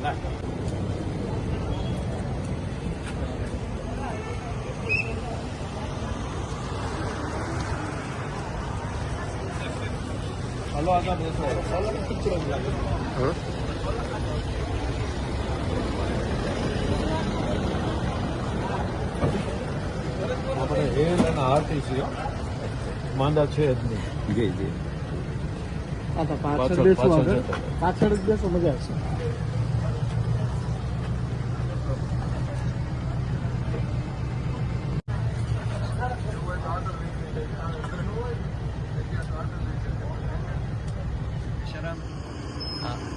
Hello આગળ બેસો. આપણે હેલ અને આરતી છે માંદા છે જ નહીં. જી જી પાછળ બેસો, પાછળ જ બેસો, મજા આવશે.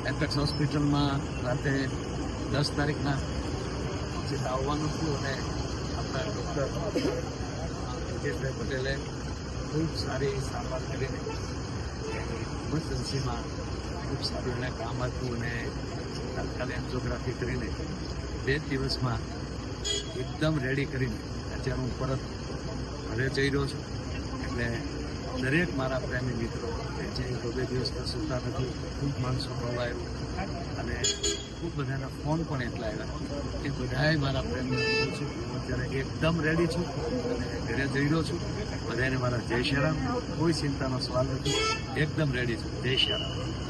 એપેક્સ હોસ્પિટલમાં રાતે 10 તારીખના જે આવવાનું હતું અને આપણા ડૉક્ટર યોગેશભાઈ પટેલે ખૂબ સારી સારવાર કરીને ઇમરજન્સીમાં ખૂબ સારું એને કામ આપ્યું અને તાત્કાલિક એન્જિયોગ્રાફી કરીને 2 દિવસમાં એકદમ રેડી કરીને અત્યારે હું પરત ઘરે જઈ રહ્યો છું. એટલે દરેક મારા પ્રેમી મિત્રો કે જે 2 દિવસ પર સૂતા નથી, ખૂબ માણસો મળવા આવ્યું અને ખૂબ બધાના ફોન પણ એટલા આવ્યા કે બધાએ મારા પ્રેમી મિત્રો છું. હું અત્યારે એકદમ રેડી છું અને ઘરે જઈ રહ્યો છું. બધાને મારા જય શ્રી રામ. કોઈ ચિંતાનો સવાલ નથી, એકદમ રેડી છું. જય શ્રી રામ.